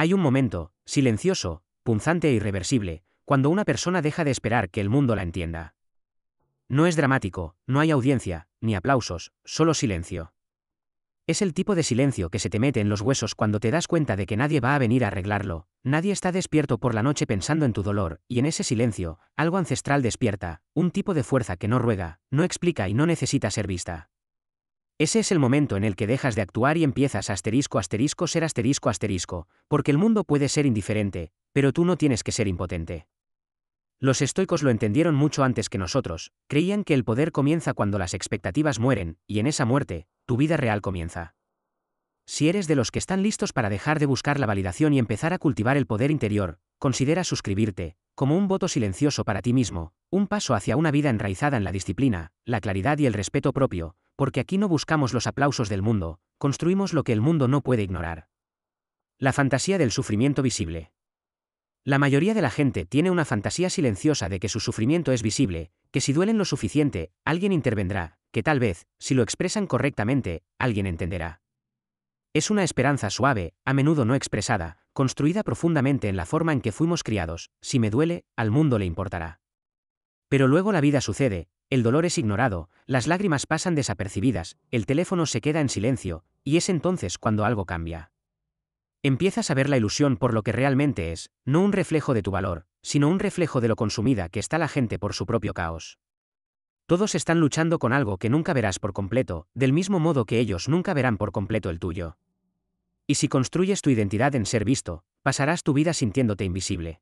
Hay un momento, silencioso, punzante e irreversible, cuando una persona deja de esperar que el mundo la entienda. No es dramático, no hay audiencia, ni aplausos, solo silencio. Es el tipo de silencio que se te mete en los huesos cuando te das cuenta de que nadie va a venir a arreglarlo, nadie está despierto por la noche pensando en tu dolor, y en ese silencio, algo ancestral despierta, un tipo de fuerza que no ruega, no explica y no necesita ser vista. Ese es el momento en el que dejas de actuar y empiezas a ser porque el mundo puede ser indiferente, pero tú no tienes que ser impotente. Los estoicos lo entendieron mucho antes que nosotros, creían que el poder comienza cuando las expectativas mueren, y en esa muerte, tu vida real comienza. Si eres de los que están listos para dejar de buscar la validación y empezar a cultivar el poder interior, considera suscribirte, como un voto silencioso para ti mismo, un paso hacia una vida enraizada en la disciplina, la claridad y el respeto propio, porque aquí no buscamos los aplausos del mundo, construimos lo que el mundo no puede ignorar. La fantasía del sufrimiento visible. La mayoría de la gente tiene una fantasía silenciosa de que su sufrimiento es visible, que si duelen lo suficiente, alguien intervendrá, que tal vez, si lo expresan correctamente, alguien entenderá. Es una esperanza suave, a menudo no expresada, construida profundamente en la forma en que fuimos criados: si me duele, al mundo le importará. Pero luego la vida sucede, el dolor es ignorado, las lágrimas pasan desapercibidas, el teléfono se queda en silencio, y es entonces cuando algo cambia. Empiezas a ver la ilusión por lo que realmente es, no un reflejo de tu valor, sino un reflejo de lo consumida que está la gente por su propio caos. Todos están luchando con algo que nunca verás por completo, del mismo modo que ellos nunca verán por completo el tuyo. Y si construyes tu identidad en ser visto, pasarás tu vida sintiéndote invisible.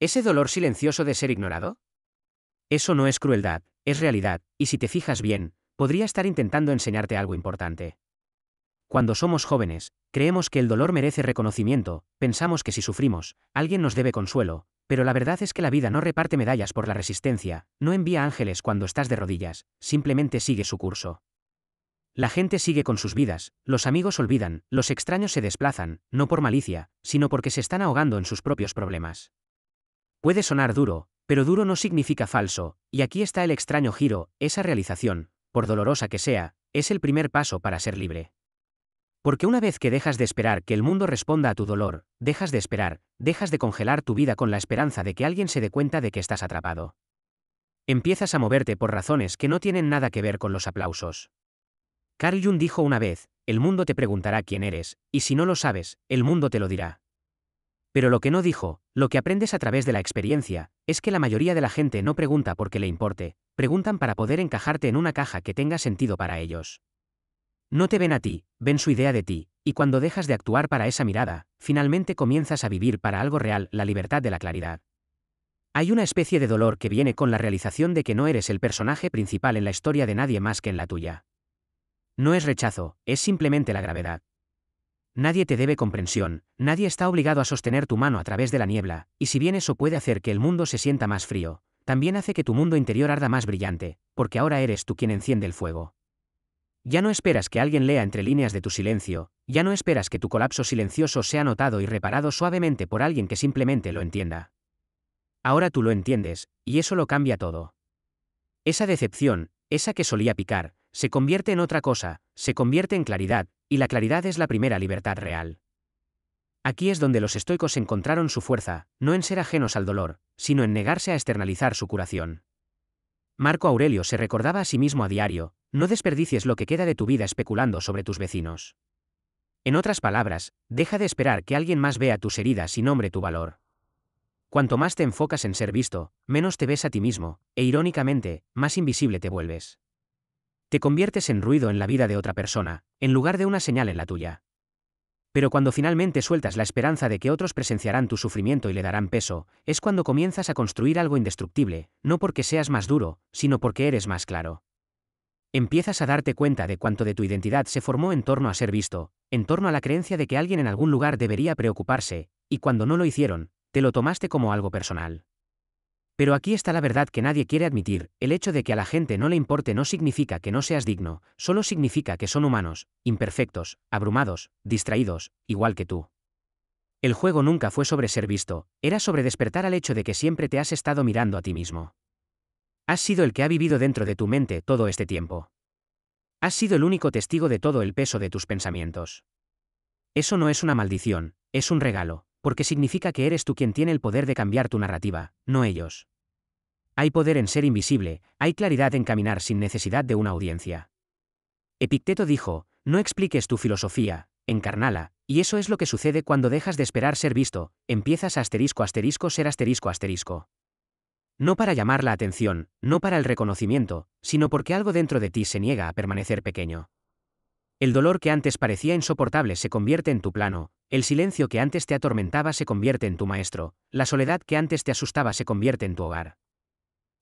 ¿Ese dolor silencioso de ser ignorado? Eso no es crueldad, es realidad, y si te fijas bien, podría estar intentando enseñarte algo importante. Cuando somos jóvenes, creemos que el dolor merece reconocimiento, pensamos que si sufrimos, alguien nos debe consuelo, pero la verdad es que la vida no reparte medallas por la resistencia, no envía ángeles cuando estás de rodillas, simplemente sigue su curso. La gente sigue con sus vidas, los amigos olvidan, los extraños se desplazan, no por malicia, sino porque se están ahogando en sus propios problemas. Puede sonar duro, pero duro no significa falso, y aquí está el extraño giro: esa realización, por dolorosa que sea, es el primer paso para ser libre. Porque una vez que dejas de esperar que el mundo responda a tu dolor, dejas de esperar, dejas de congelar tu vida con la esperanza de que alguien se dé cuenta de que estás atrapado. Empiezas a moverte por razones que no tienen nada que ver con los aplausos. Carl Jung dijo una vez: el mundo te preguntará quién eres, y si no lo sabes, el mundo te lo dirá. Pero lo que no dijo, lo que aprendes a través de la experiencia, es que la mayoría de la gente no pregunta porque le importe, preguntan para poder encajarte en una caja que tenga sentido para ellos. No te ven a ti, ven su idea de ti, y cuando dejas de actuar para esa mirada, finalmente comienzas a vivir para algo real: la libertad de la claridad. Hay una especie de dolor que viene con la realización de que no eres el personaje principal en la historia de nadie más que en la tuya. No es rechazo, es simplemente la gravedad. Nadie te debe comprensión, nadie está obligado a sostener tu mano a través de la niebla, y si bien eso puede hacer que el mundo se sienta más frío, también hace que tu mundo interior arda más brillante, porque ahora eres tú quien enciende el fuego. Ya no esperas que alguien lea entre líneas de tu silencio, ya no esperas que tu colapso silencioso sea notado y reparado suavemente por alguien que simplemente lo entienda. Ahora tú lo entiendes, y eso lo cambia todo. Esa decepción, esa que solía picar, se convierte en otra cosa, se convierte en claridad, y la claridad es la primera libertad real. Aquí es donde los estoicos encontraron su fuerza, no en ser ajenos al dolor, sino en negarse a externalizar su curación. Marco Aurelio se recordaba a sí mismo a diario: no desperdicies lo que queda de tu vida especulando sobre tus vecinos. En otras palabras, deja de esperar que alguien más vea tus heridas y nombre tu valor. Cuanto más te enfocas en ser visto, menos te ves a ti mismo, e irónicamente, más invisible te vuelves. Te conviertes en ruido en la vida de otra persona, en lugar de una señal en la tuya. Pero cuando finalmente sueltas la esperanza de que otros presenciarán tu sufrimiento y le darán peso, es cuando comienzas a construir algo indestructible, no porque seas más duro, sino porque eres más claro. Empiezas a darte cuenta de cuánto de tu identidad se formó en torno a ser visto, en torno a la creencia de que alguien en algún lugar debería preocuparse, y cuando no lo hicieron, te lo tomaste como algo personal. Pero aquí está la verdad que nadie quiere admitir: el hecho de que a la gente no le importe no significa que no seas digno, solo significa que son humanos, imperfectos, abrumados, distraídos, igual que tú. El juego nunca fue sobre ser visto, era sobre despertar al hecho de que siempre te has estado mirando a ti mismo. Has sido el que ha vivido dentro de tu mente todo este tiempo. Has sido el único testigo de todo el peso de tus pensamientos. Eso no es una maldición, Es un regalo, porque significa que eres tú quien tiene el poder de cambiar tu narrativa, no ellos. Hay poder en ser invisible, hay claridad en caminar sin necesidad de una audiencia. Epicteto dijo, no expliques tu filosofía, encarnala, y eso es lo que sucede cuando dejas de esperar ser visto, empiezas a ser asterisco. No para llamar la atención, no para el reconocimiento, sino porque algo dentro de ti se niega a permanecer pequeño. El dolor que antes parecía insoportable se convierte en tu plano, el silencio que antes te atormentaba se convierte en tu maestro, la soledad que antes te asustaba se convierte en tu hogar.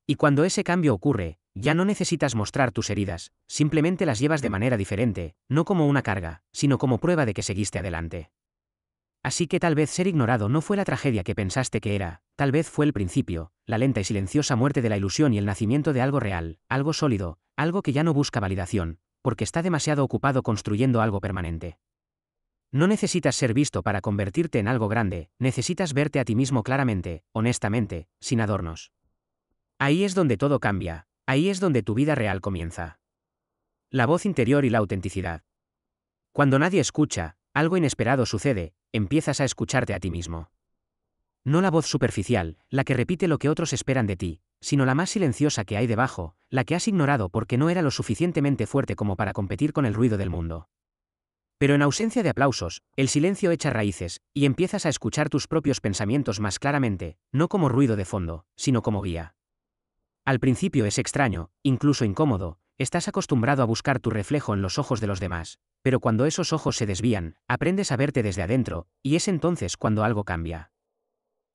Y cuando ese cambio ocurre, ya no necesitas mostrar tus heridas, simplemente las llevas de manera diferente, no como una carga, sino como prueba de que seguiste adelante. Así que tal vez ser ignorado no fue la tragedia que pensaste que era, tal vez fue el principio, la lenta y silenciosa muerte de la ilusión y el nacimiento de algo real, algo sólido, algo que ya no busca validación, porque está demasiado ocupado construyendo algo permanente. No necesitas ser visto para convertirte en algo grande, necesitas verte a ti mismo claramente, honestamente, sin adornos. Ahí es donde todo cambia, ahí es donde tu vida real comienza. La voz interior y la autenticidad. Cuando nadie escucha, algo inesperado sucede, empiezas a escucharte a ti mismo. No la voz superficial, la que repite lo que otros esperan de ti, sino la más silenciosa que hay debajo, la que has ignorado porque no era lo suficientemente fuerte como para competir con el ruido del mundo. Pero en ausencia de aplausos, el silencio echa raíces, y empiezas a escuchar tus propios pensamientos más claramente, no como ruido de fondo, sino como guía. Al principio es extraño, incluso incómodo, estás acostumbrado a buscar tu reflejo en los ojos de los demás, pero cuando esos ojos se desvían, aprendes a verte desde adentro, y es entonces cuando algo cambia.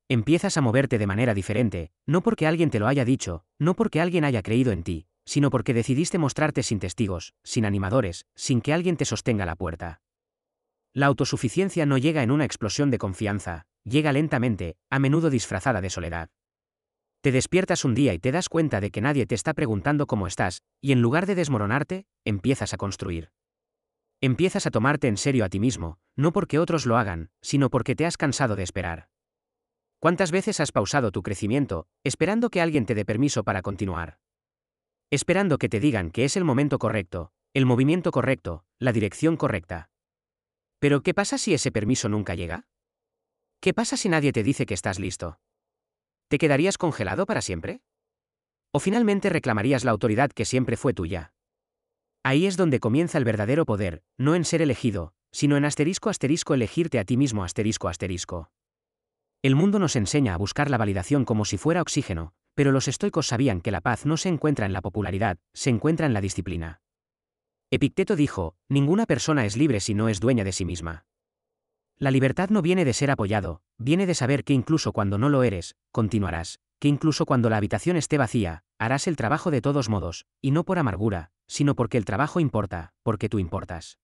Empiezas a moverte de manera diferente, no porque alguien te lo haya dicho, no porque alguien haya creído en ti, sino porque decidiste mostrarte sin testigos, sin animadores, sin que alguien te sostenga la puerta. La autosuficiencia no llega en una explosión de confianza, llega lentamente, a menudo disfrazada de soledad. Te despiertas un día y te das cuenta de que nadie te está preguntando cómo estás, y en lugar de desmoronarte, empiezas a construir. Empiezas a tomarte en serio a ti mismo, no porque otros lo hagan, sino porque te has cansado de esperar. ¿Cuántas veces has pausado tu crecimiento, esperando que alguien te dé permiso para continuar? Esperando que te digan que es el momento correcto, el movimiento correcto, la dirección correcta. Pero ¿qué pasa si ese permiso nunca llega? ¿Qué pasa si nadie te dice que estás listo? ¿Te quedarías congelado para siempre? ¿O finalmente reclamarías la autoridad que siempre fue tuya? Ahí es donde comienza el verdadero poder, no en ser elegido, sino en elegirte a ti mismo ***. El mundo nos enseña a buscar la validación como si fuera oxígeno, pero los estoicos sabían que la paz no se encuentra en la popularidad, se encuentra en la disciplina. Epicteto dijo, ninguna persona es libre si no es dueña de sí misma. La libertad no viene de ser apoyado, viene de saber que incluso cuando no lo eres, continuarás, que incluso cuando la habitación esté vacía, harás el trabajo de todos modos, y no por amargura, sino porque el trabajo importa, porque tú importas.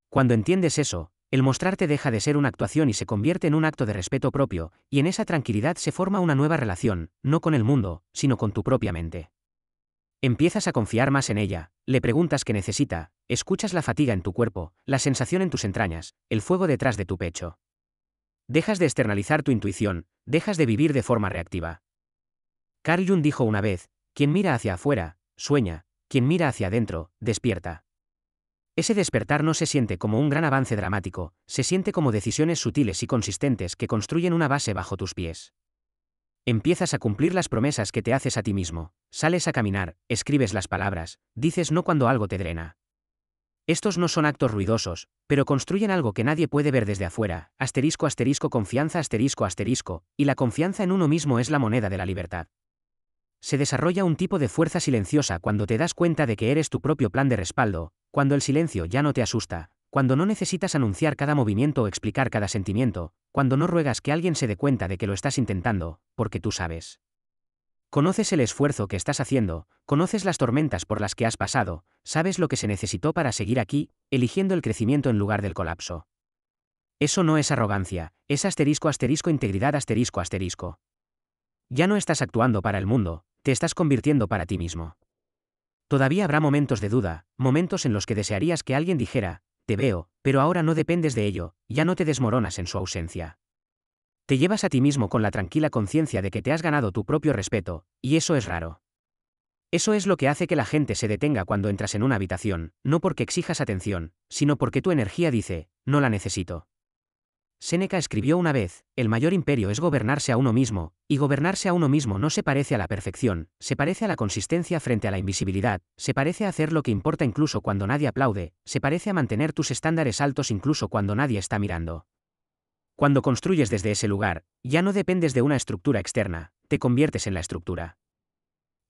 Cuando entiendes eso, el mostrarte deja de ser una actuación y se convierte en un acto de respeto propio, y en esa tranquilidad se forma una nueva relación, no con el mundo, sino con tu propia mente. Empiezas a confiar más en ella, le preguntas qué necesita, escuchas la fatiga en tu cuerpo, la sensación en tus entrañas, el fuego detrás de tu pecho. Dejas de externalizar tu intuición, dejas de vivir de forma reactiva. Carl Jung dijo una vez, quien mira hacia afuera, sueña, quien mira hacia adentro, despierta. Ese despertar no se siente como un gran avance dramático, se siente como decisiones sutiles y consistentes que construyen una base bajo tus pies. Empiezas a cumplir las promesas que te haces a ti mismo, sales a caminar, escribes las palabras, dices no cuando algo te drena. Estos no son actos ruidosos, pero construyen algo que nadie puede ver desde afuera, confianza y la confianza en uno mismo es la moneda de la libertad. Se desarrolla un tipo de fuerza silenciosa cuando te das cuenta de que eres tu propio plan de respaldo, cuando el silencio ya no te asusta, cuando no necesitas anunciar cada movimiento o explicar cada sentimiento, cuando no ruegas que alguien se dé cuenta de que lo estás intentando, porque tú sabes. Conoces el esfuerzo que estás haciendo, conoces las tormentas por las que has pasado, sabes lo que se necesitó para seguir aquí, eligiendo el crecimiento en lugar del colapso. Eso no es arrogancia, es integridad. Ya no estás actuando para el mundo, te estás convirtiendo para ti mismo. Todavía habrá momentos de duda, momentos en los que desearías que alguien dijera, te veo, pero ahora no dependes de ello, ya no te desmoronas en su ausencia. Te llevas a ti mismo con la tranquila conciencia de que te has ganado tu propio respeto, y eso es raro. Eso es lo que hace que la gente se detenga cuando entras en una habitación, no porque exijas atención, sino porque tu energía dice, no la necesito. Séneca escribió una vez, el mayor imperio es gobernarse a uno mismo, y gobernarse a uno mismo no se parece a la perfección, se parece a la consistencia frente a la invisibilidad, se parece a hacer lo que importa incluso cuando nadie aplaude, se parece a mantener tus estándares altos incluso cuando nadie está mirando. Cuando construyes desde ese lugar, ya no dependes de una estructura externa, te conviertes en la estructura.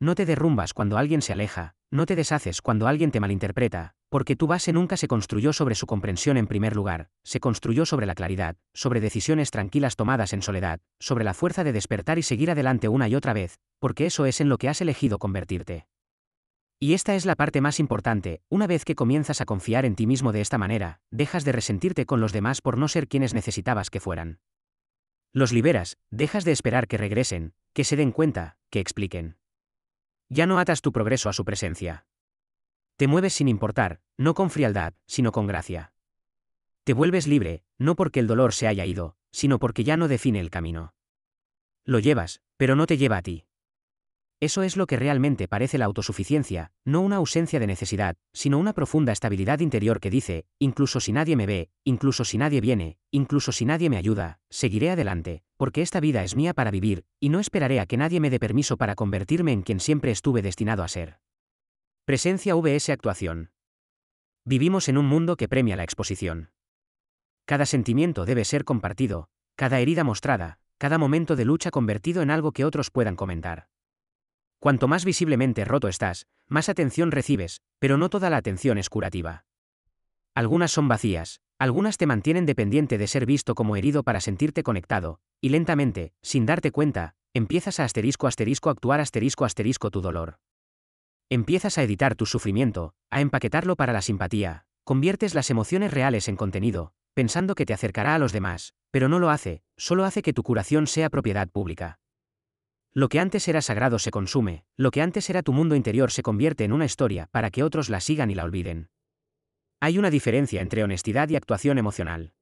No te derrumbas cuando alguien se aleja, no te deshaces cuando alguien te malinterpreta, porque tu base nunca se construyó sobre su comprensión en primer lugar, se construyó sobre la claridad, sobre decisiones tranquilas tomadas en soledad, sobre la fuerza de despertar y seguir adelante una y otra vez, porque eso es en lo que has elegido convertirte. Y esta es la parte más importante, una vez que comienzas a confiar en ti mismo de esta manera, dejas de resentirte con los demás por no ser quienes necesitabas que fueran. Los liberas, dejas de esperar que regresen, que se den cuenta, que expliquen. Ya no atas tu progreso a su presencia. Te mueves sin importar, no con frialdad, sino con gracia. Te vuelves libre, no porque el dolor se haya ido, sino porque ya no define el camino. Lo llevas, pero no te lleva a ti. Eso es lo que realmente parece la autosuficiencia, no una ausencia de necesidad, sino una profunda estabilidad interior que dice, incluso si nadie me ve, incluso si nadie viene, incluso si nadie me ayuda, seguiré adelante, porque esta vida es mía para vivir, y no esperaré a que nadie me dé permiso para convertirme en quien siempre estuve destinado a ser. Presencia vs actuación. Vivimos en un mundo que premia la exposición. Cada sentimiento debe ser compartido, cada herida mostrada, cada momento de lucha convertido en algo que otros puedan comentar. Cuanto más visiblemente roto estás, más atención recibes, pero no toda la atención es curativa. Algunas son vacías, algunas te mantienen dependiente de ser visto como herido para sentirte conectado, y lentamente, sin darte cuenta, empiezas a actuar tu dolor. Empiezas a editar tu sufrimiento, a empaquetarlo para la simpatía, conviertes las emociones reales en contenido, pensando que te acercará a los demás, pero no lo hace, solo hace que tu curación sea propiedad pública. Lo que antes era sagrado se consume, lo que antes era tu mundo interior se convierte en una historia para que otros la sigan y la olviden. Hay una diferencia entre honestidad y actuación emocional.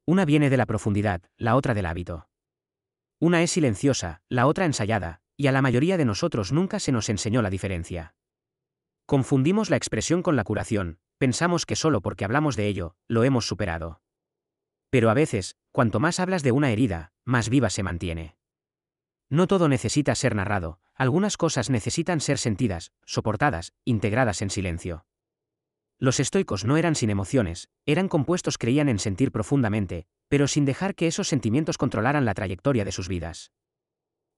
Una viene de la profundidad, la otra del hábito. Una es silenciosa, la otra ensayada, y a la mayoría de nosotros nunca se nos enseñó la diferencia. Confundimos la expresión con la curación, pensamos que solo porque hablamos de ello, lo hemos superado. Pero a veces, cuanto más hablas de una herida, más viva se mantiene. No todo necesita ser narrado, algunas cosas necesitan ser sentidas, soportadas, integradas en silencio. Los estoicos no eran sin emociones, eran compuestos, creían en sentir profundamente, pero sin dejar que esos sentimientos controlaran la trayectoria de sus vidas.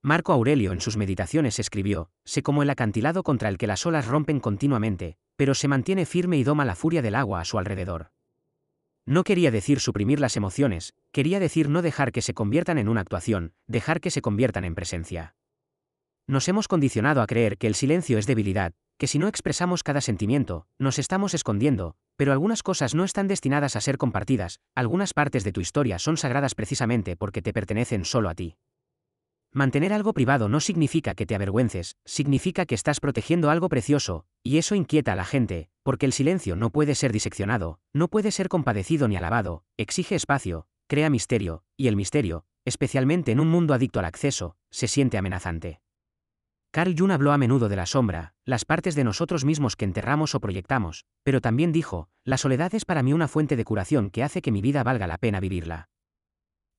Marco Aurelio en sus meditaciones escribió, sé como el acantilado contra el que las olas rompen continuamente, pero se mantiene firme y doma la furia del agua a su alrededor. No quería decir suprimir las emociones, quería decir no dejar que se conviertan en una actuación, dejar que se conviertan en presencia. Nos hemos condicionado a creer que el silencio es debilidad, que si no expresamos cada sentimiento, nos estamos escondiendo, pero algunas cosas no están destinadas a ser compartidas, algunas partes de tu historia son sagradas precisamente porque te pertenecen solo a ti. Mantener algo privado no significa que te avergüences, significa que estás protegiendo algo precioso, y eso inquieta a la gente, porque el silencio no puede ser diseccionado, no puede ser compadecido ni alabado, exige espacio, crea misterio, y el misterio, especialmente en un mundo adicto al acceso, se siente amenazante. Carl Jung habló a menudo de la sombra, las partes de nosotros mismos que enterramos o proyectamos, pero también dijo, la soledad es para mí una fuente de curación que hace que mi vida valga la pena vivirla.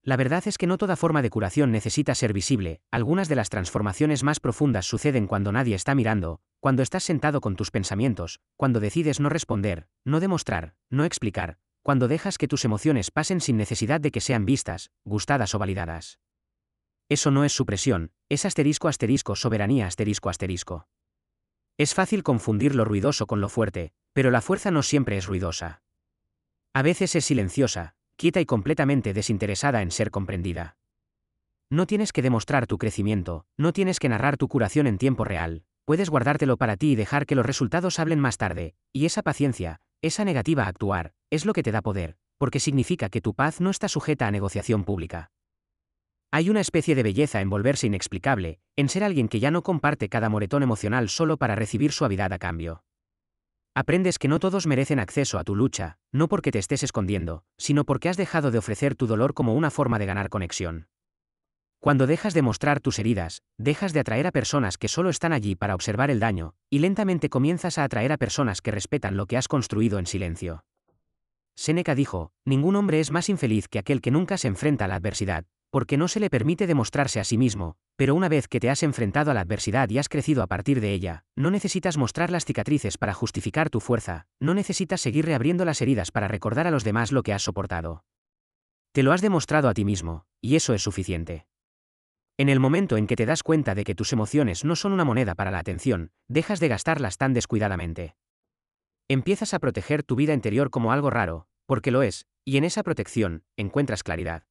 La verdad es que no toda forma de curación necesita ser visible, algunas de las transformaciones más profundas suceden cuando nadie está mirando, cuando estás sentado con tus pensamientos, cuando decides no responder, no demostrar, no explicar, cuando dejas que tus emociones pasen sin necesidad de que sean vistas, gustadas o validadas. Eso no es supresión, es soberanía . Es fácil confundir lo ruidoso con lo fuerte, pero la fuerza no siempre es ruidosa. A veces es silenciosa, quieta y completamente desinteresada en ser comprendida. No tienes que demostrar tu crecimiento, no tienes que narrar tu curación en tiempo real, puedes guardártelo para ti y dejar que los resultados hablen más tarde, y esa paciencia, esa negativa a actuar, es lo que te da poder, porque significa que tu paz no está sujeta a negociación pública. Hay una especie de belleza en volverse inexplicable, en ser alguien que ya no comparte cada moretón emocional solo para recibir suavidad a cambio. Aprendes que no todos merecen acceso a tu lucha, no porque te estés escondiendo, sino porque has dejado de ofrecer tu dolor como una forma de ganar conexión. Cuando dejas de mostrar tus heridas, dejas de atraer a personas que solo están allí para observar el daño, y lentamente comienzas a atraer a personas que respetan lo que has construido en silencio. Séneca dijo, ningún hombre es más infeliz que aquel que nunca se enfrenta a la adversidad, porque no se le permite demostrarse a sí mismo, pero una vez que te has enfrentado a la adversidad y has crecido a partir de ella, no necesitas mostrar las cicatrices para justificar tu fuerza, no necesitas seguir reabriendo las heridas para recordar a los demás lo que has soportado. Te lo has demostrado a ti mismo, y eso es suficiente. En el momento en que te das cuenta de que tus emociones no son una moneda para la atención, dejas de gastarlas tan descuidadamente. Empiezas a proteger tu vida interior como algo raro, porque lo es, y en esa protección, encuentras claridad.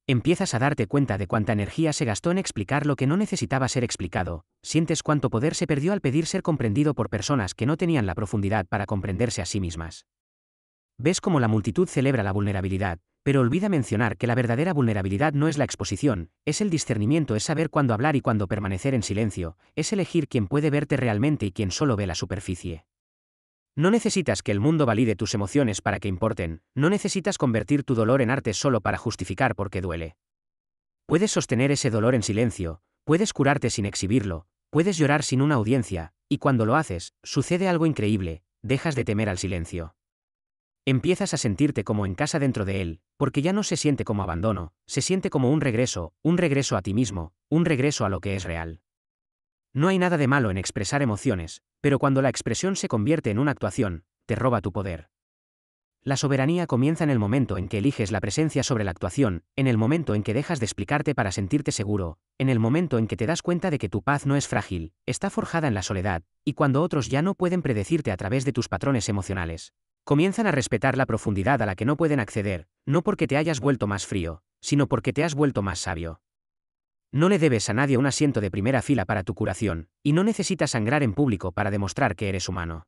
Empiezas a darte cuenta de cuánta energía se gastó en explicar lo que no necesitaba ser explicado, sientes cuánto poder se perdió al pedir ser comprendido por personas que no tenían la profundidad para comprenderse a sí mismas. Ves cómo la multitud celebra la vulnerabilidad, pero olvida mencionar que la verdadera vulnerabilidad no es la exposición, es el discernimiento, es saber cuándo hablar y cuándo permanecer en silencio, es elegir quién puede verte realmente y quién solo ve la superficie. No necesitas que el mundo valide tus emociones para que importen, no necesitas convertir tu dolor en arte solo para justificar por qué duele. Puedes sostener ese dolor en silencio, puedes curarte sin exhibirlo, puedes llorar sin una audiencia, y cuando lo haces, sucede algo increíble, dejas de temer al silencio. Empiezas a sentirte como en casa dentro de él, porque ya no se siente como abandono, se siente como un regreso a ti mismo, un regreso a lo que es real. No hay nada de malo en expresar emociones, pero cuando la expresión se convierte en una actuación, te roba tu poder. La soberanía comienza en el momento en que eliges la presencia sobre la actuación, en el momento en que dejas de explicarte para sentirte seguro, en el momento en que te das cuenta de que tu paz no es frágil, está forjada en la soledad, y cuando otros ya no pueden predecirte a través de tus patrones emocionales. Comienzan a respetar la profundidad a la que no pueden acceder, no porque te hayas vuelto más frío, sino porque te has vuelto más sabio. No le debes a nadie un asiento de primera fila para tu curación, y no necesitas sangrar en público para demostrar que eres humano.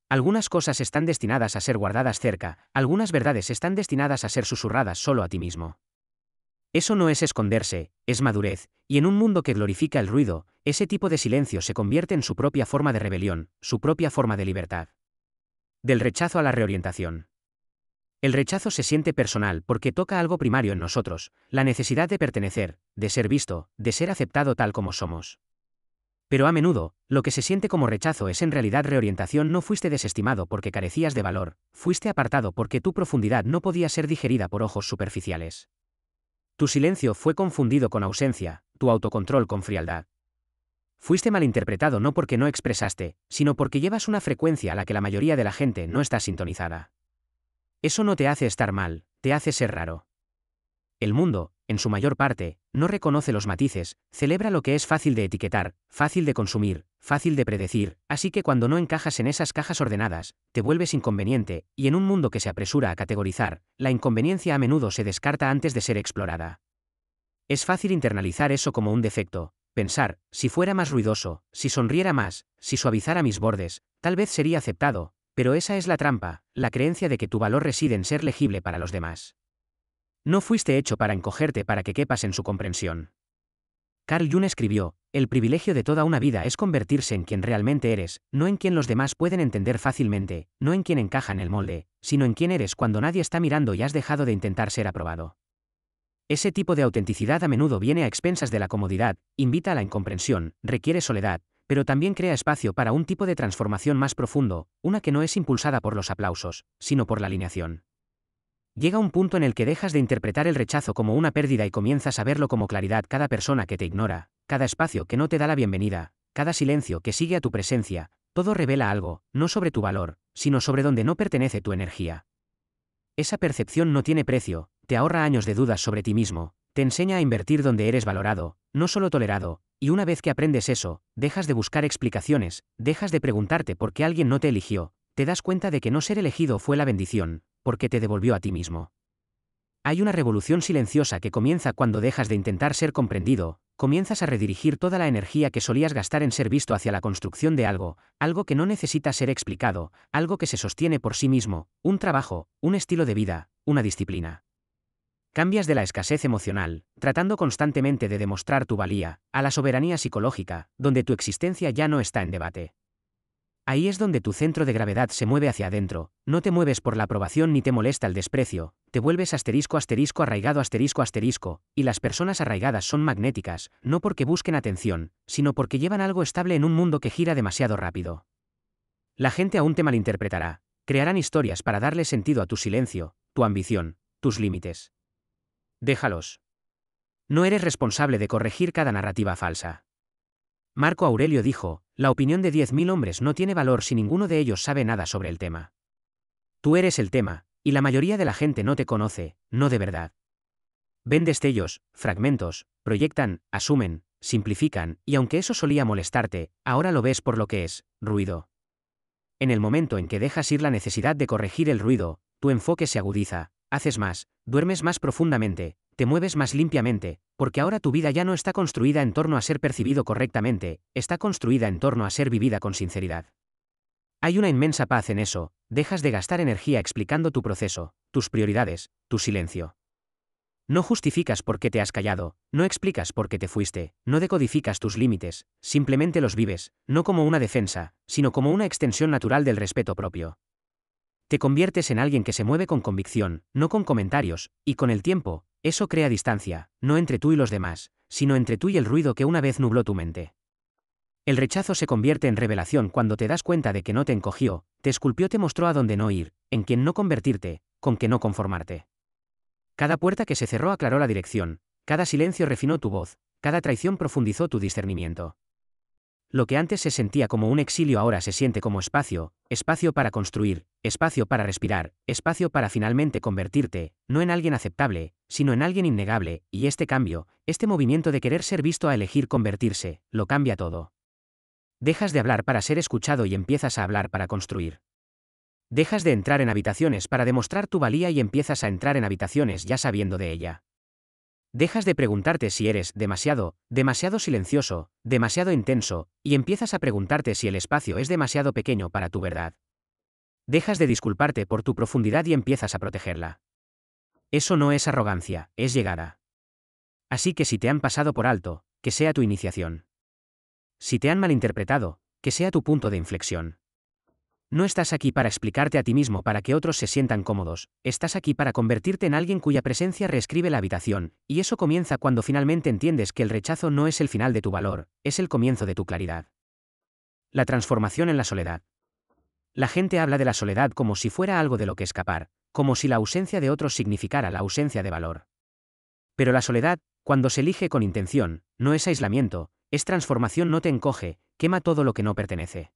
Algunas cosas están destinadas a ser guardadas cerca, algunas verdades están destinadas a ser susurradas solo a ti mismo. Eso no es esconderse, es madurez, y en un mundo que glorifica el ruido, ese tipo de silencio se convierte en su propia forma de rebelión, su propia forma de libertad. Del rechazo a la reorientación. El rechazo se siente personal porque toca algo primario en nosotros, la necesidad de pertenecer, de ser visto, de ser aceptado tal como somos. Pero a menudo, lo que se siente como rechazo es en realidad reorientación. No fuiste desestimado porque carecías de valor, fuiste apartado porque tu profundidad no podía ser digerida por ojos superficiales. Tu silencio fue confundido con ausencia, tu autocontrol con frialdad. Fuiste malinterpretado no porque no expresaste, sino porque llevas una frecuencia a la que la mayoría de la gente no está sintonizada. Eso no te hace estar mal, te hace ser raro. El mundo, en su mayor parte, no reconoce los matices, celebra lo que es fácil de etiquetar, fácil de consumir, fácil de predecir, así que cuando no encajas en esas cajas ordenadas, te vuelves inconveniente, y en un mundo que se apresura a categorizar, la inconveniencia a menudo se descarta antes de ser explorada. Es fácil internalizar eso como un defecto, pensar, si fuera más ruidoso, si sonriera más, si suavizara mis bordes, tal vez sería aceptado, pero esa es la trampa, la creencia de que tu valor reside en ser legible para los demás. No fuiste hecho para encogerte para que quepas en su comprensión. Carl Jung escribió, el privilegio de toda una vida es convertirse en quien realmente eres, no en quien los demás pueden entender fácilmente, no en quien encaja en el molde, sino en quien eres cuando nadie está mirando y has dejado de intentar ser aprobado. Ese tipo de autenticidad a menudo viene a expensas de la comodidad, invita a la incomprensión, requiere soledad, pero también crea espacio para un tipo de transformación más profundo, una que no es impulsada por los aplausos, sino por la alineación. Llega un punto en el que dejas de interpretar el rechazo como una pérdida y comienzas a verlo como claridad. Cada persona que te ignora, cada espacio que no te da la bienvenida, cada silencio que sigue a tu presencia, todo revela algo, no sobre tu valor, sino sobre donde no pertenece tu energía. Esa percepción no tiene precio, te ahorra años de dudas sobre ti mismo, te enseña a invertir donde eres valorado, no solo tolerado, y una vez que aprendes eso, dejas de buscar explicaciones, dejas de preguntarte por qué alguien no te eligió, te das cuenta de que no ser elegido fue la bendición, porque te devolvió a ti mismo. Hay una revolución silenciosa que comienza cuando dejas de intentar ser comprendido, comienzas a redirigir toda la energía que solías gastar en ser visto hacia la construcción de algo, algo que no necesita ser explicado, algo que se sostiene por sí mismo, un trabajo, un estilo de vida, una disciplina. Cambias de la escasez emocional, tratando constantemente de demostrar tu valía, a la soberanía psicológica, donde tu existencia ya no está en debate. Ahí es donde tu centro de gravedad se mueve hacia adentro, no te mueves por la aprobación ni te molesta el desprecio, te vuelves arraigado, y las personas arraigadas son magnéticas, no porque busquen atención, sino porque llevan algo estable en un mundo que gira demasiado rápido. La gente aún te malinterpretará, Crearán historias para darle sentido a tu silencio, tu ambición, tus límites. Déjalos. No eres responsable de corregir cada narrativa falsa. Marco Aurelio dijo, la opinión de 10.000 hombres no tiene valor si ninguno de ellos sabe nada sobre el tema. Tú eres el tema, y la mayoría de la gente no te conoce, no de verdad. Ven destellos, fragmentos, proyectan, asumen, simplifican, y aunque eso solía molestarte, ahora lo ves por lo que es, ruido. En el momento en que dejas ir la necesidad de corregir el ruido, tu enfoque se agudiza, haces más, duermes más profundamente, te mueves más limpiamente, porque ahora tu vida ya no está construida en torno a ser percibido correctamente, está construida en torno a ser vivida con sinceridad. Hay una inmensa paz en eso, dejas de gastar energía explicando tu proceso, tus prioridades, tu silencio. No justificas por qué te has callado, no explicas por qué te fuiste, no decodificas tus límites, simplemente los vives, no como una defensa, sino como una extensión natural del respeto propio. Te conviertes en alguien que se mueve con convicción, no con comentarios, y con el tiempo, eso crea distancia, no entre tú y los demás, sino entre tú y el ruido que una vez nubló tu mente. El rechazo se convierte en revelación cuando te das cuenta de que no te encogió, te esculpió, te mostró a dónde no ir, en quién no convertirte, con qué no conformarte. Cada puerta que se cerró aclaró la dirección, cada silencio refinó tu voz, cada traición profundizó tu discernimiento. Lo que antes se sentía como un exilio ahora se siente como espacio, espacio para construir, espacio para respirar, espacio para finalmente convertirte, no en alguien aceptable, sino en alguien innegable, y este cambio, este movimiento de querer ser visto a elegir convertirse, lo cambia todo. Dejas de hablar para ser escuchado y empiezas a hablar para construir. Dejas de entrar en habitaciones para demostrar tu valía y empiezas a entrar en habitaciones ya sabiendo de ella. Dejas de preguntarte si eres demasiado, demasiado silencioso, demasiado intenso, y empiezas a preguntarte si el espacio es demasiado pequeño para tu verdad. Dejas de disculparte por tu profundidad y empiezas a protegerla. Eso no es arrogancia, es llegada. Así que si te han pasado por alto, que sea tu iniciación. Si te han malinterpretado, que sea tu punto de inflexión. No estás aquí para explicarte a ti mismo para que otros se sientan cómodos, estás aquí para convertirte en alguien cuya presencia reescribe la habitación, y eso comienza cuando finalmente entiendes que el rechazo no es el final de tu valor, es el comienzo de tu claridad. La transformación en la soledad. La gente habla de la soledad como si fuera algo de lo que escapar, como si la ausencia de otros significara la ausencia de valor. Pero la soledad, cuando se elige con intención, no es aislamiento, es transformación, no te encoge, quema todo lo que no pertenece.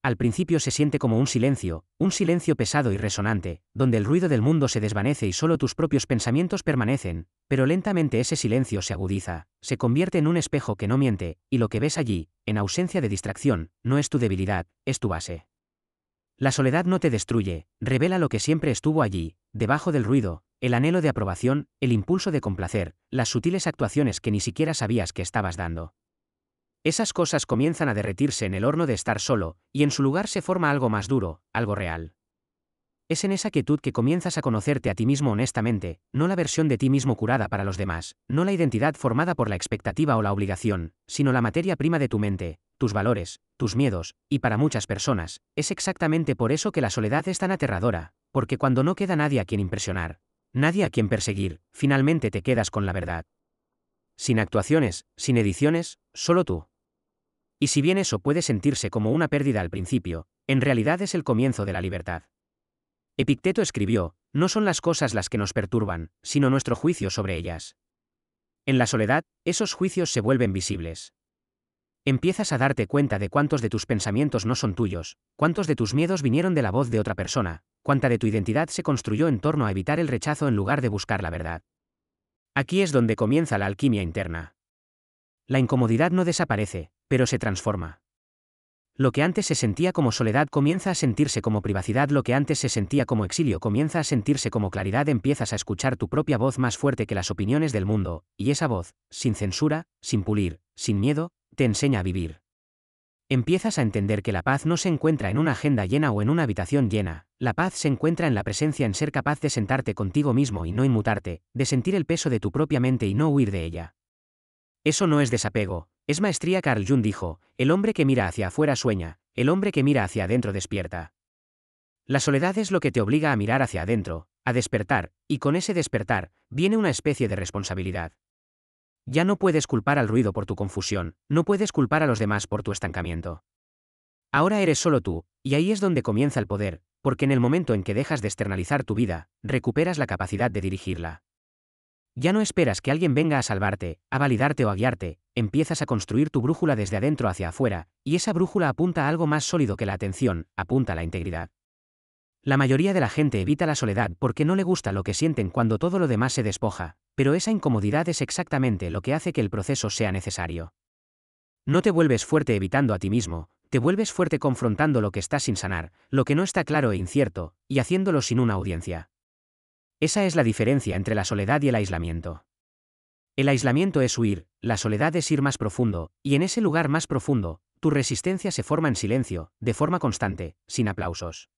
Al principio se siente como un silencio pesado y resonante, donde el ruido del mundo se desvanece y solo tus propios pensamientos permanecen, pero lentamente ese silencio se agudiza, se convierte en un espejo que no miente, y lo que ves allí, en ausencia de distracción, no es tu debilidad, es tu base. La soledad no te destruye, revela lo que siempre estuvo allí, debajo del ruido, el anhelo de aprobación, el impulso de complacer, las sutiles actuaciones que ni siquiera sabías que estabas dando. Esas cosas comienzan a derretirse en el horno de estar solo, y en su lugar se forma algo más duro, algo real. Es en esa quietud que comienzas a conocerte a ti mismo honestamente, no la versión de ti mismo curada para los demás, no la identidad formada por la expectativa o la obligación, sino la materia prima de tu mente, tus valores, tus miedos, y para muchas personas, es exactamente por eso que la soledad es tan aterradora, porque cuando no queda nadie a quien impresionar, nadie a quien perseguir, finalmente te quedas con la verdad. Sin actuaciones, sin ediciones, solo tú. Y si bien eso puede sentirse como una pérdida al principio, en realidad es el comienzo de la libertad. Epicteto escribió, no son las cosas las que nos perturban, sino nuestro juicio sobre ellas. En la soledad, esos juicios se vuelven visibles. Empiezas a darte cuenta de cuántos de tus pensamientos no son tuyos, cuántos de tus miedos vinieron de la voz de otra persona, cuánta de tu identidad se construyó en torno a evitar el rechazo en lugar de buscar la verdad. Aquí es donde comienza la alquimia interna. La incomodidad no desaparece, pero se transforma. Lo que antes se sentía como soledad comienza a sentirse como privacidad, lo que antes se sentía como exilio comienza a sentirse como claridad, empiezas a escuchar tu propia voz más fuerte que las opiniones del mundo, y esa voz, sin censura, sin pulir, sin miedo, te enseña a vivir. Empiezas a entender que la paz no se encuentra en una agenda llena o en una habitación llena, la paz se encuentra en la presencia, en ser capaz de sentarte contigo mismo y no inmutarte, de sentir el peso de tu propia mente y no huir de ella. Eso no es desapego, es maestría. Carl Jung dijo, el hombre que mira hacia afuera sueña, el hombre que mira hacia adentro despierta. La soledad es lo que te obliga a mirar hacia adentro, a despertar, y con ese despertar, viene una especie de responsabilidad. Ya no puedes culpar al ruido por tu confusión, no puedes culpar a los demás por tu estancamiento. Ahora eres solo tú, y ahí es donde comienza el poder, porque en el momento en que dejas de externalizar tu vida, recuperas la capacidad de dirigirla. Ya no esperas que alguien venga a salvarte, a validarte o a guiarte, empiezas a construir tu brújula desde adentro hacia afuera, y esa brújula apunta a algo más sólido que la atención, apunta a la integridad. La mayoría de la gente evita la soledad porque no le gusta lo que sienten cuando todo lo demás se despoja, pero esa incomodidad es exactamente lo que hace que el proceso sea necesario. No te vuelves fuerte evitando a ti mismo, te vuelves fuerte confrontando lo que está sin sanar, lo que no está claro e incierto, y haciéndolo sin una audiencia. Esa es la diferencia entre la soledad y el aislamiento. El aislamiento es huir, la soledad es ir más profundo, y en ese lugar más profundo, tu resistencia se forma en silencio, de forma constante, sin aplausos.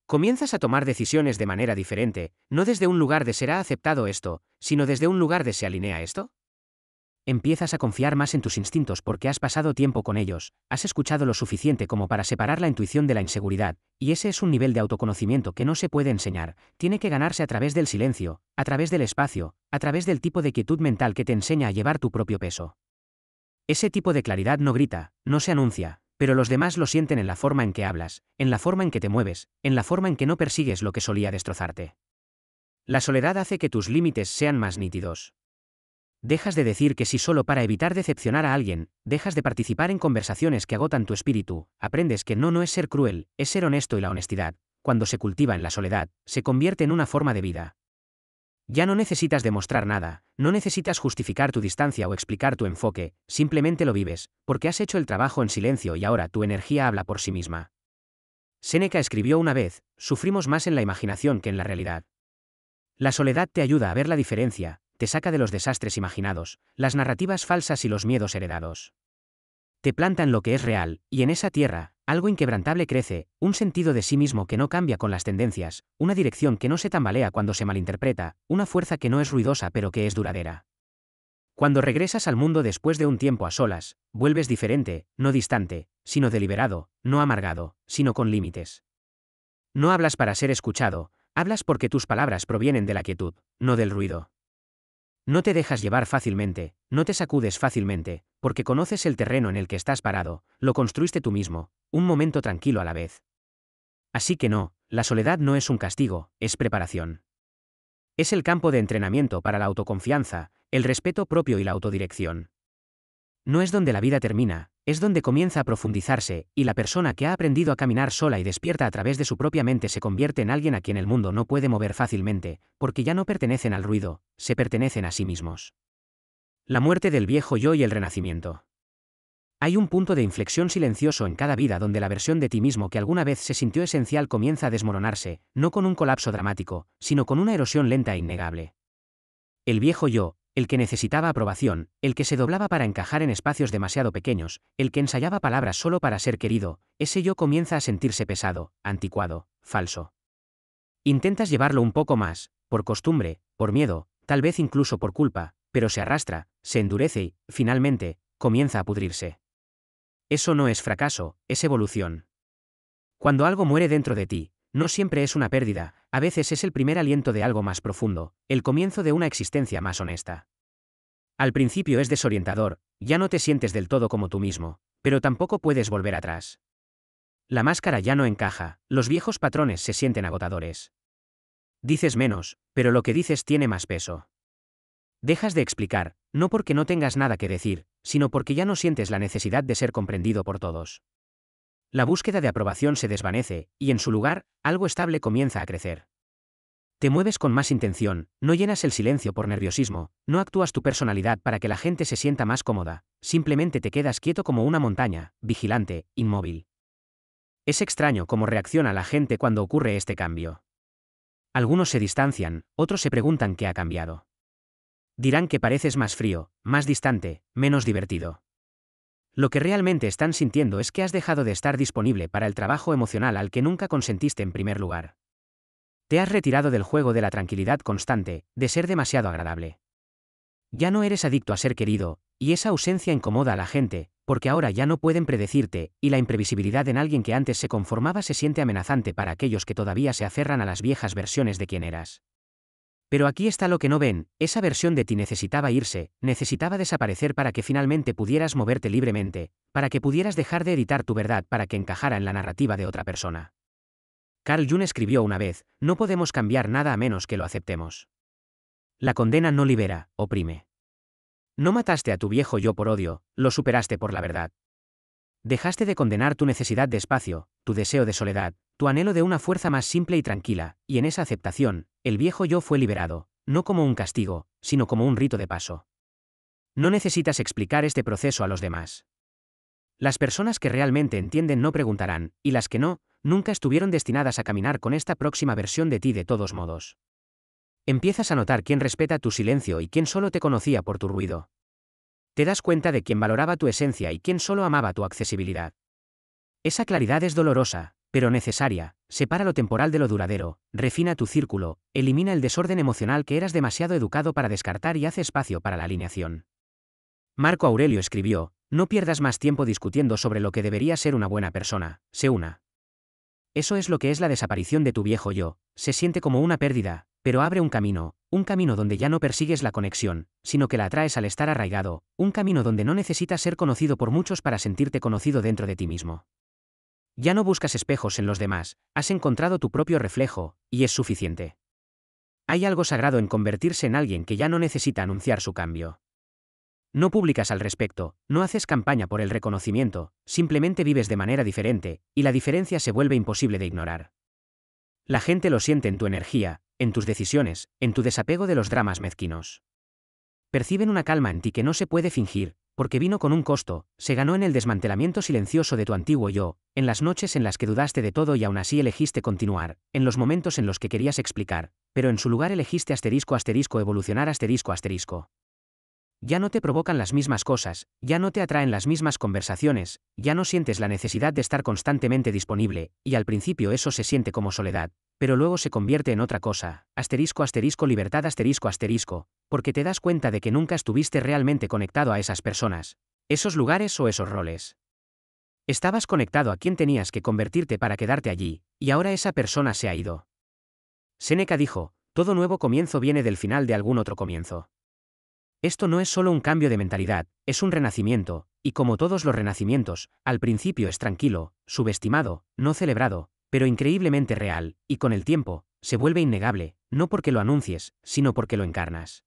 Comienzas a tomar decisiones de manera diferente, no desde un lugar de ¿será aceptado esto?, sino desde un lugar de ¿se alinea esto? Empiezas a confiar más en tus instintos porque has pasado tiempo con ellos, has escuchado lo suficiente como para separar la intuición de la inseguridad, y ese es un nivel de autoconocimiento que no se puede enseñar, tiene que ganarse a través del silencio, a través del espacio, a través del tipo de quietud mental que te enseña a llevar tu propio peso. Ese tipo de claridad no grita, no se anuncia, pero los demás lo sienten en la forma en que hablas, en la forma en que te mueves, en la forma en que no persigues lo que solía destrozarte. La soledad hace que tus límites sean más nítidos. Dejas de decir que sí solo para evitar decepcionar a alguien, dejas de participar en conversaciones que agotan tu espíritu, aprendes que no es ser cruel, es ser honesto y la honestidad, cuando se cultiva en la soledad, se convierte en una forma de vida. Ya no necesitas demostrar nada, no necesitas justificar tu distancia o explicar tu enfoque, simplemente lo vives, porque has hecho el trabajo en silencio y ahora tu energía habla por sí misma. Séneca escribió una vez, sufrimos más en la imaginación que en la realidad. La soledad te ayuda a ver la diferencia, te saca de los desastres imaginados, las narrativas falsas y los miedos heredados. Te planta en lo que es real, y en esa tierra, algo inquebrantable crece, un sentido de sí mismo que no cambia con las tendencias, una dirección que no se tambalea cuando se malinterpreta, una fuerza que no es ruidosa pero que es duradera. Cuando regresas al mundo después de un tiempo a solas, vuelves diferente, no distante, sino deliberado, no amargado, sino con límites. No hablas para ser escuchado, hablas porque tus palabras provienen de la quietud, no del ruido. No te dejas llevar fácilmente, no te sacudes fácilmente, porque conoces el terreno en el que estás parado, lo construiste tú mismo, un momento tranquilo a la vez. Así que no, la soledad no es un castigo, es preparación. Es el campo de entrenamiento para la autoconfianza, el respeto propio y la autodirección. No es donde la vida termina, es donde comienza a profundizarse, y la persona que ha aprendido a caminar sola y despierta a través de su propia mente se convierte en alguien a quien el mundo no puede mover fácilmente, porque ya no pertenecen al ruido, se pertenecen a sí mismos. La muerte del viejo yo y el renacimiento. Hay un punto de inflexión silencioso en cada vida donde la versión de ti mismo que alguna vez se sintió esencial comienza a desmoronarse, no con un colapso dramático, sino con una erosión lenta e innegable. El viejo yo, el que necesitaba aprobación, el que se doblaba para encajar en espacios demasiado pequeños, el que ensayaba palabras solo para ser querido, ese yo comienza a sentirse pesado, anticuado, falso. Intentas llevarlo un poco más, por costumbre, por miedo, tal vez incluso por culpa, pero se arrastra, se endurece y, finalmente, comienza a pudrirse. Eso no es fracaso, es evolución. Cuando algo muere dentro de ti, no siempre es una pérdida, a veces es el primer aliento de algo más profundo, el comienzo de una existencia más honesta. Al principio es desorientador, ya no te sientes del todo como tú mismo, pero tampoco puedes volver atrás. La máscara ya no encaja, los viejos patrones se sienten agotadores. Dices menos, pero lo que dices tiene más peso. Dejas de explicar, no porque no tengas nada que decir, sino porque ya no sientes la necesidad de ser comprendido por todos. La búsqueda de aprobación se desvanece, y en su lugar, algo estable comienza a crecer. Te mueves con más intención, no llenas el silencio por nerviosismo, no actúas tu personalidad para que la gente se sienta más cómoda, simplemente te quedas quieto como una montaña, vigilante, inmóvil. Es extraño cómo reacciona la gente cuando ocurre este cambio. Algunos se distancian, otros se preguntan qué ha cambiado. Dirán que pareces más frío, más distante, menos divertido. Lo que realmente están sintiendo es que has dejado de estar disponible para el trabajo emocional al que nunca consentiste en primer lugar. Te has retirado del juego de la tranquilidad constante, de ser demasiado agradable. Ya no eres adicto a ser querido, y esa ausencia incomoda a la gente, porque ahora ya no pueden predecirte, y la imprevisibilidad en alguien que antes se conformaba se siente amenazante para aquellos que todavía se aferran a las viejas versiones de quién eras. Pero aquí está lo que no ven, esa versión de ti necesitaba irse, necesitaba desaparecer para que finalmente pudieras moverte libremente, para que pudieras dejar de editar tu verdad para que encajara en la narrativa de otra persona. Carl Jung escribió una vez, no podemos cambiar nada a menos que lo aceptemos. La condena no libera, oprime. No mataste a tu viejo yo por odio, lo superaste por la verdad. Dejaste de condenar tu necesidad de espacio, tu deseo de soledad, tu anhelo de una fuerza más simple y tranquila, y en esa aceptación, el viejo yo fue liberado, no como un castigo, sino como un rito de paso. No necesitas explicar este proceso a los demás. Las personas que realmente entienden no preguntarán, y las que no, nunca estuvieron destinadas a caminar con esta próxima versión de ti de todos modos. Empiezas a notar quién respeta tu silencio y quién solo te conocía por tu ruido. Te das cuenta de quién valoraba tu esencia y quién solo amaba tu accesibilidad. Esa claridad es dolorosa, pero necesaria, separa lo temporal de lo duradero, refina tu círculo, elimina el desorden emocional que eras demasiado educado para descartar y hace espacio para la alineación. Marco Aurelio escribió, no pierdas más tiempo discutiendo sobre lo que debería ser una buena persona, sé una. Eso es lo que es la desaparición de tu viejo yo, se siente como una pérdida, pero abre un camino donde ya no persigues la conexión, sino que la atraes al estar arraigado, un camino donde no necesitas ser conocido por muchos para sentirte conocido dentro de ti mismo. Ya no buscas espejos en los demás, has encontrado tu propio reflejo, y es suficiente. Hay algo sagrado en convertirse en alguien que ya no necesita anunciar su cambio. No publicas al respecto, no haces campaña por el reconocimiento, simplemente vives de manera diferente, y la diferencia se vuelve imposible de ignorar. La gente lo siente en tu energía, en tus decisiones, en tu desapego de los dramas mezquinos. Perciben una calma en ti que no se puede fingir, porque vino con un costo, se ganó en el desmantelamiento silencioso de tu antiguo yo, en las noches en las que dudaste de todo y aún así elegiste continuar, en los momentos en los que querías explicar, pero en su lugar elegiste evolucionar ***. Ya no te provocan las mismas cosas, ya no te atraen las mismas conversaciones, ya no sientes la necesidad de estar constantemente disponible, y al principio eso se siente como soledad, pero luego se convierte en otra cosa, libertad porque te das cuenta de que nunca estuviste realmente conectado a esas personas, esos lugares o esos roles. Estabas conectado a quien tenías que convertirte para quedarte allí, y ahora esa persona se ha ido. Séneca dijo, todo nuevo comienzo viene del final de algún otro comienzo. Esto no es solo un cambio de mentalidad, es un renacimiento, y como todos los renacimientos, al principio es tranquilo, subestimado, no celebrado, pero increíblemente real, y con el tiempo, se vuelve innegable, no porque lo anuncies, sino porque lo encarnas.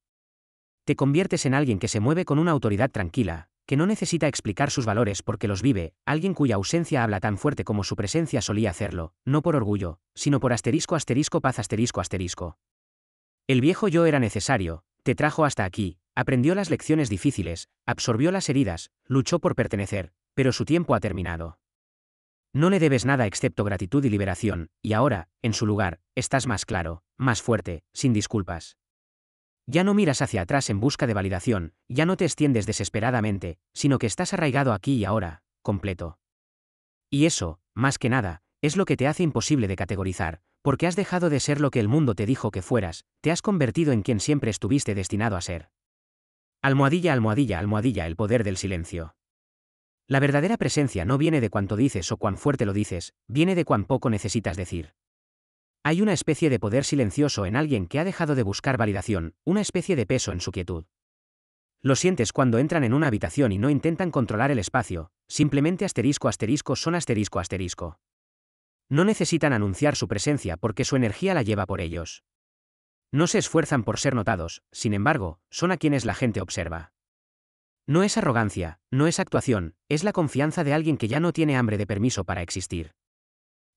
Te conviertes en alguien que se mueve con una autoridad tranquila, que no necesita explicar sus valores porque los vive, alguien cuya ausencia habla tan fuerte como su presencia solía hacerlo, no por orgullo, sino por ***paz***. El viejo yo era necesario, te trajo hasta aquí, aprendió las lecciones difíciles, absorbió las heridas, luchó por pertenecer, pero su tiempo ha terminado. No le debes nada excepto gratitud y liberación, y ahora, en su lugar, estás más claro, más fuerte, sin disculpas. Ya no miras hacia atrás en busca de validación, ya no te extiendes desesperadamente, sino que estás arraigado aquí y ahora, completo. Y eso, más que nada, es lo que te hace imposible de categorizar, porque has dejado de ser lo que el mundo te dijo que fueras, te has convertido en quien siempre estuviste destinado a ser. Almohadilla, el poder del silencio. La verdadera presencia no viene de cuánto dices o cuán fuerte lo dices, viene de cuán poco necesitas decir. Hay una especie de poder silencioso en alguien que ha dejado de buscar validación, una especie de peso en su quietud. Lo sientes cuando entran en una habitación y no intentan controlar el espacio, simplemente son ***. No necesitan anunciar su presencia porque su energía la lleva por ellos. No se esfuerzan por ser notados, sin embargo, son a quienes la gente observa. No es arrogancia, no es actuación, es la confianza de alguien que ya no tiene hambre de permiso para existir.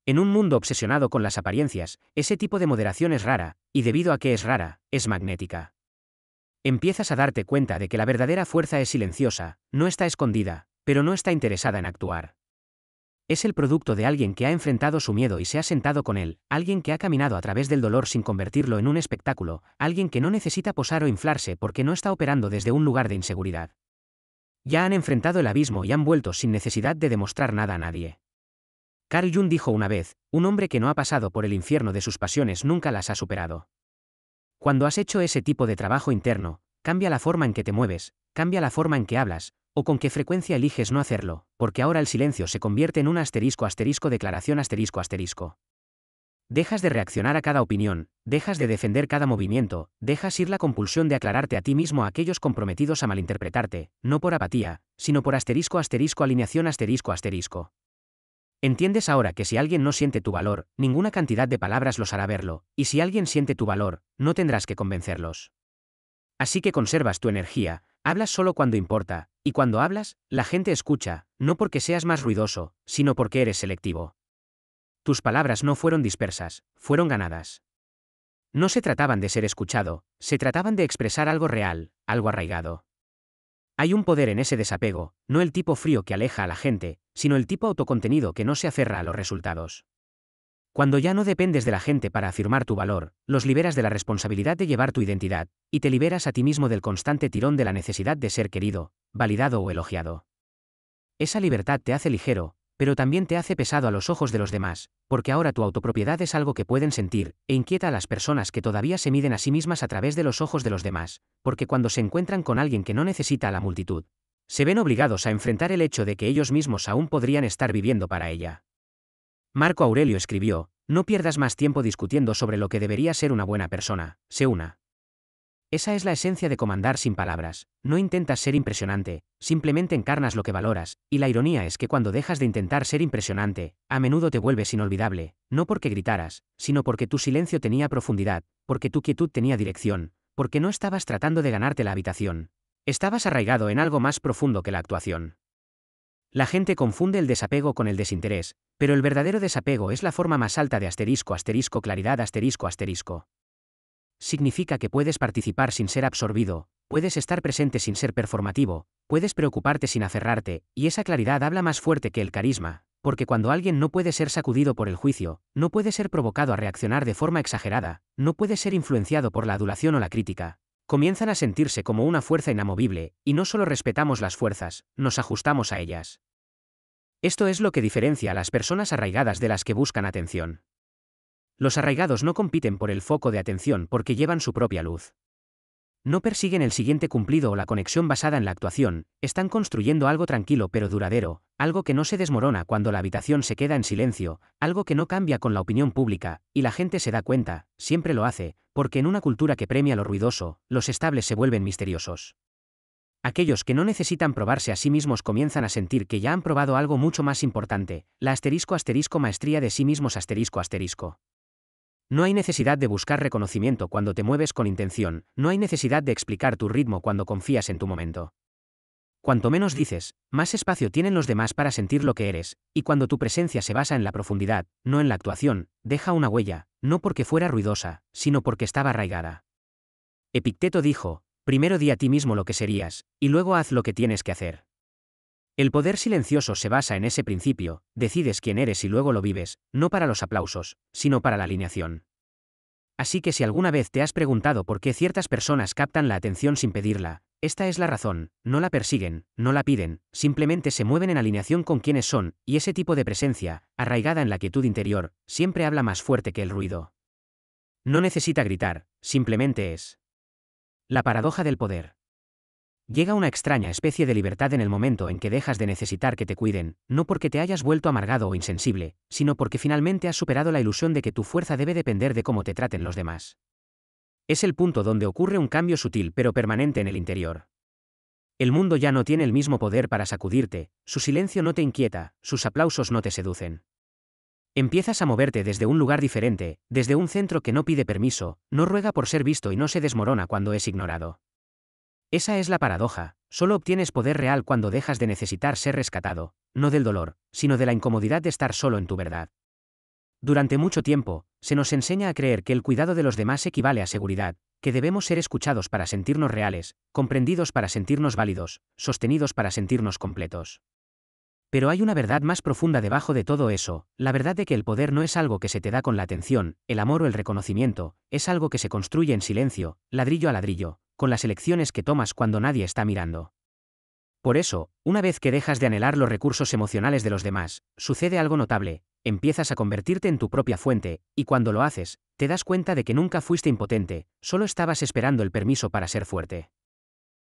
En un mundo obsesionado con las apariencias, ese tipo de moderación es rara, y debido a que es rara, es magnética. Empiezas a darte cuenta de que la verdadera fuerza es silenciosa, no está escondida, pero no está interesada en actuar. Es el producto de alguien que ha enfrentado su miedo y se ha sentado con él, alguien que ha caminado a través del dolor sin convertirlo en un espectáculo, alguien que no necesita posar o inflarse porque no está operando desde un lugar de inseguridad. Ya han enfrentado el abismo y han vuelto sin necesidad de demostrar nada a nadie. Carl Jung dijo una vez, un hombre que no ha pasado por el infierno de sus pasiones nunca las ha superado. Cuando has hecho ese tipo de trabajo interno, cambia la forma en que te mueves, cambia la forma en que hablas, o con qué frecuencia eliges no hacerlo, porque ahora el silencio se convierte en una *** declaración ***. Dejas de reaccionar a cada opinión, dejas de defender cada movimiento, dejas ir la compulsión de aclararte a ti mismo a aquellos comprometidos a malinterpretarte, no por apatía, sino por alineación ***. Entiendes ahora que si alguien no siente tu valor, ninguna cantidad de palabras los hará verlo, y si alguien siente tu valor, no tendrás que convencerlos. Así que conservas tu energía, hablas solo cuando importa, y cuando hablas, la gente escucha, no porque seas más ruidoso, sino porque eres selectivo. Tus palabras no fueron dispersas, fueron ganadas. No se trataban de ser escuchado, se trataban de expresar algo real, algo arraigado. Hay un poder en ese desapego, no el tipo frío que aleja a la gente, sino el tipo autocontenido que no se aferra a los resultados. Cuando ya no dependes de la gente para afirmar tu valor, los liberas de la responsabilidad de llevar tu identidad, y te liberas a ti mismo del constante tirón de la necesidad de ser querido, validado o elogiado. Esa libertad te hace ligero, pero también te hace pesado a los ojos de los demás, porque ahora tu autopropiedad es algo que pueden sentir, e inquieta a las personas que todavía se miden a sí mismas a través de los ojos de los demás, porque cuando se encuentran con alguien que no necesita a la multitud, se ven obligados a enfrentar el hecho de que ellos mismos aún podrían estar viviendo para ella. Marco Aurelio escribió: no pierdas más tiempo discutiendo sobre lo que debería ser una buena persona, sé una. Esa es la esencia de comandar sin palabras, no intentas ser impresionante, simplemente encarnas lo que valoras, y la ironía es que cuando dejas de intentar ser impresionante, a menudo te vuelves inolvidable, no porque gritaras, sino porque tu silencio tenía profundidad, porque tu quietud tenía dirección, porque no estabas tratando de ganarte la habitación. Estabas arraigado en algo más profundo que la actuación. La gente confunde el desapego con el desinterés, pero el verdadero desapego es la forma más alta de *** claridad ***. Significa que puedes participar sin ser absorbido, puedes estar presente sin ser performativo, puedes preocuparte sin aferrarte, y esa claridad habla más fuerte que el carisma, porque cuando alguien no puede ser sacudido por el juicio, no puede ser provocado a reaccionar de forma exagerada, no puede ser influenciado por la adulación o la crítica, comienzan a sentirse como una fuerza inamovible, y no solo respetamos las fuerzas, nos ajustamos a ellas. Esto es lo que diferencia a las personas arraigadas de las que buscan atención. Los arraigados no compiten por el foco de atención porque llevan su propia luz. No persiguen el siguiente cumplido o la conexión basada en la actuación, están construyendo algo tranquilo pero duradero, algo que no se desmorona cuando la habitación se queda en silencio, algo que no cambia con la opinión pública, y la gente se da cuenta, siempre lo hace, porque en una cultura que premia lo ruidoso, los estables se vuelven misteriosos. Aquellos que no necesitan probarse a sí mismos comienzan a sentir que ya han probado algo mucho más importante, la *** maestría de sí mismos ***. No hay necesidad de buscar reconocimiento cuando te mueves con intención, no hay necesidad de explicar tu ritmo cuando confías en tu momento. Cuanto menos dices, más espacio tienen los demás para sentir lo que eres, y cuando tu presencia se basa en la profundidad, no en la actuación, deja una huella, no porque fuera ruidosa, sino porque estaba arraigada. Epicteto dijo: primero di a ti mismo lo que serías, y luego haz lo que tienes que hacer. El poder silencioso se basa en ese principio, decides quién eres y luego lo vives, no para los aplausos, sino para la alineación. Así que si alguna vez te has preguntado por qué ciertas personas captan la atención sin pedirla, esta es la razón, no la persiguen, no la piden, simplemente se mueven en alineación con quienes son, y ese tipo de presencia, arraigada en la quietud interior, siempre habla más fuerte que el ruido. No necesita gritar, simplemente es. La paradoja del poder. Llega una extraña especie de libertad en el momento en que dejas de necesitar que te cuiden, no porque te hayas vuelto amargado o insensible, sino porque finalmente has superado la ilusión de que tu fuerza debe depender de cómo te traten los demás. Es el punto donde ocurre un cambio sutil pero permanente en el interior. El mundo ya no tiene el mismo poder para sacudirte, su silencio no te inquieta, sus aplausos no te seducen. Empiezas a moverte desde un lugar diferente, desde un centro que no pide permiso, no ruega por ser visto y no se desmorona cuando es ignorado. Esa es la paradoja, solo obtienes poder real cuando dejas de necesitar ser rescatado, no del dolor, sino de la incomodidad de estar solo en tu verdad. Durante mucho tiempo, se nos enseña a creer que el cuidado de los demás equivale a seguridad, que debemos ser escuchados para sentirnos reales, comprendidos para sentirnos válidos, sostenidos para sentirnos completos. Pero hay una verdad más profunda debajo de todo eso, la verdad de que el poder no es algo que se te da con la atención, el amor o el reconocimiento, es algo que se construye en silencio, ladrillo a ladrillo, con las elecciones que tomas cuando nadie está mirando. Por eso, una vez que dejas de anhelar los recursos emocionales de los demás, sucede algo notable, empiezas a convertirte en tu propia fuente, y cuando lo haces, te das cuenta de que nunca fuiste impotente, solo estabas esperando el permiso para ser fuerte.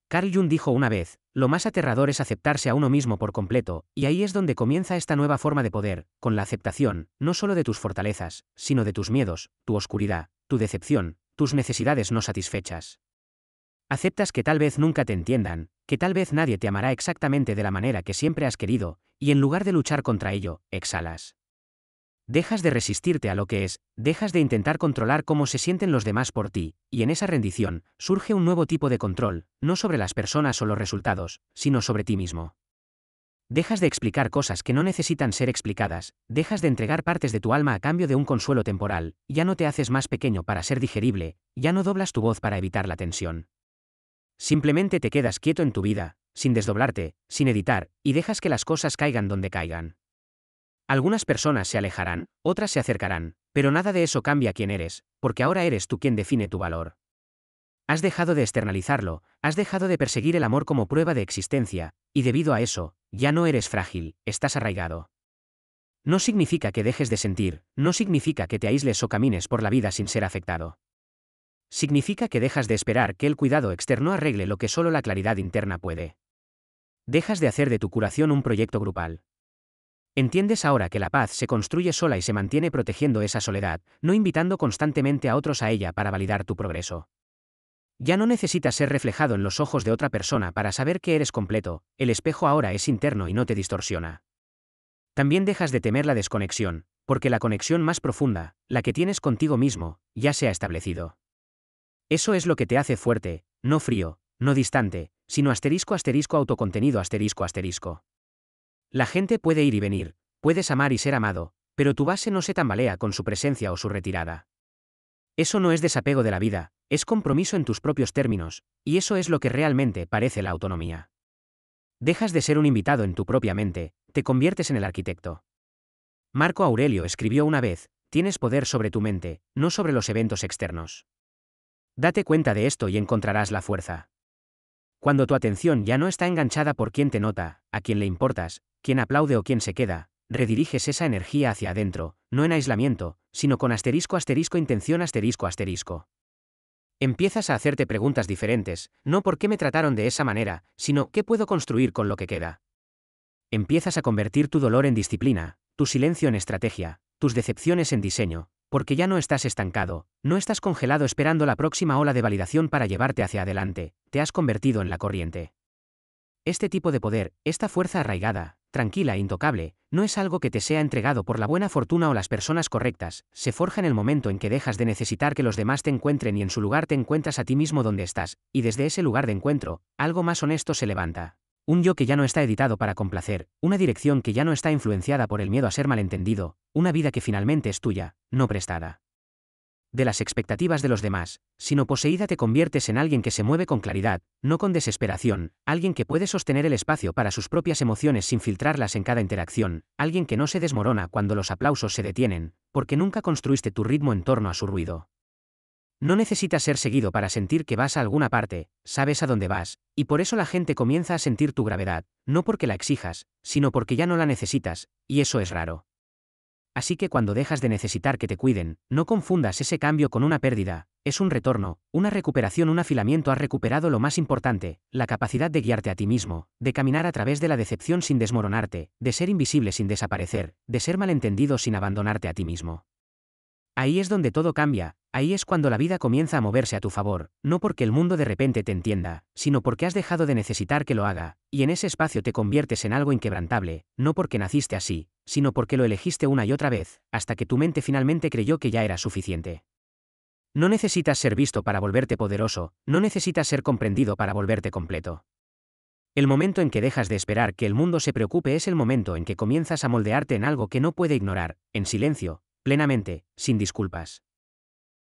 Carl Jung dijo una vez, lo más aterrador es aceptarse a uno mismo por completo, y ahí es donde comienza esta nueva forma de poder, con la aceptación, no solo de tus fortalezas, sino de tus miedos, tu oscuridad, tu decepción, tus necesidades no satisfechas. Aceptas que tal vez nunca te entiendan, que tal vez nadie te amará exactamente de la manera que siempre has querido, y en lugar de luchar contra ello, exhalas. Dejas de resistirte a lo que es, dejas de intentar controlar cómo se sienten los demás por ti, y en esa rendición, surge un nuevo tipo de control, no sobre las personas o los resultados, sino sobre ti mismo. Dejas de explicar cosas que no necesitan ser explicadas, dejas de entregar partes de tu alma a cambio de un consuelo temporal, ya no te haces más pequeño para ser digerible, ya no doblas tu voz para evitar la tensión. Simplemente te quedas quieto en tu vida, sin desdoblarte, sin editar, y dejas que las cosas caigan donde caigan. Algunas personas se alejarán, otras se acercarán, pero nada de eso cambia quién eres, porque ahora eres tú quien define tu valor. Has dejado de externalizarlo, has dejado de perseguir el amor como prueba de existencia, y debido a eso, ya no eres frágil, estás arraigado. No significa que dejes de sentir, no significa que te aísles o camines por la vida sin ser afectado. Significa que dejas de esperar que el cuidado externo arregle lo que solo la claridad interna puede. Dejas de hacer de tu curación un proyecto grupal. Entiendes ahora que la paz se construye sola y se mantiene protegiendo esa soledad, no invitando constantemente a otros a ella para validar tu progreso. Ya no necesitas ser reflejado en los ojos de otra persona para saber que eres completo, el espejo ahora es interno y no te distorsiona. También dejas de temer la desconexión, porque la conexión más profunda, la que tienes contigo mismo, ya se ha establecido. Eso es lo que te hace fuerte, no frío, no distante, sino autocontenido ***. La gente puede ir y venir, puedes amar y ser amado, pero tu base no se tambalea con su presencia o su retirada. Eso no es desapego de la vida, es compromiso en tus propios términos, y eso es lo que realmente parece la autonomía. Dejas de ser un invitado en tu propia mente, te conviertes en el arquitecto. Marco Aurelio escribió una vez, tienes poder sobre tu mente, no sobre los eventos externos. Date cuenta de esto y encontrarás la fuerza. Cuando tu atención ya no está enganchada por quién te nota, a quién le importas, quién aplaude o quién se queda, rediriges esa energía hacia adentro, no en aislamiento, sino con intención ***. Empiezas a hacerte preguntas diferentes, no por qué me trataron de esa manera, sino qué puedo construir con lo que queda. Empiezas a convertir tu dolor en disciplina, tu silencio en estrategia, tus decepciones en diseño, porque ya no estás estancado, no estás congelado esperando la próxima ola de validación para llevarte hacia adelante, te has convertido en la corriente. Este tipo de poder, esta fuerza arraigada, tranquila e intocable, no es algo que te sea entregado por la buena fortuna o las personas correctas, se forja en el momento en que dejas de necesitar que los demás te encuentren y en su lugar te encuentras a ti mismo donde estás, y desde ese lugar de encuentro, algo más honesto se levanta. Un yo que ya no está editado para complacer, una dirección que ya no está influenciada por el miedo a ser malentendido, una vida que finalmente es tuya, no prestada de las expectativas de los demás, sino poseída. Te conviertes en alguien que se mueve con claridad, no con desesperación, alguien que puede sostener el espacio para sus propias emociones sin filtrarlas en cada interacción, alguien que no se desmorona cuando los aplausos se detienen, porque nunca construiste tu ritmo en torno a su ruido. No necesitas ser seguido para sentir que vas a alguna parte, sabes a dónde vas, y por eso la gente comienza a sentir tu gravedad, no porque la exijas, sino porque ya no la necesitas, y eso es raro. Así que cuando dejas de necesitar que te cuiden, no confundas ese cambio con una pérdida, es un retorno, una recuperación, un afilamiento. Has recuperado lo más importante, la capacidad de guiarte a ti mismo, de caminar a través de la decepción sin desmoronarte, de ser invisible sin desaparecer, de ser malentendido sin abandonarte a ti mismo. Ahí es donde todo cambia, ahí es cuando la vida comienza a moverse a tu favor, no porque el mundo de repente te entienda, sino porque has dejado de necesitar que lo haga, y en ese espacio te conviertes en algo inquebrantable, no porque naciste así, sino porque lo elegiste una y otra vez, hasta que tu mente finalmente creyó que ya era suficiente. No necesitas ser visto para volverte poderoso, no necesitas ser comprendido para volverte completo. El momento en que dejas de esperar que el mundo se preocupe es el momento en que comienzas a moldearte en algo que no puede ignorar, en silencio, plenamente, sin disculpas.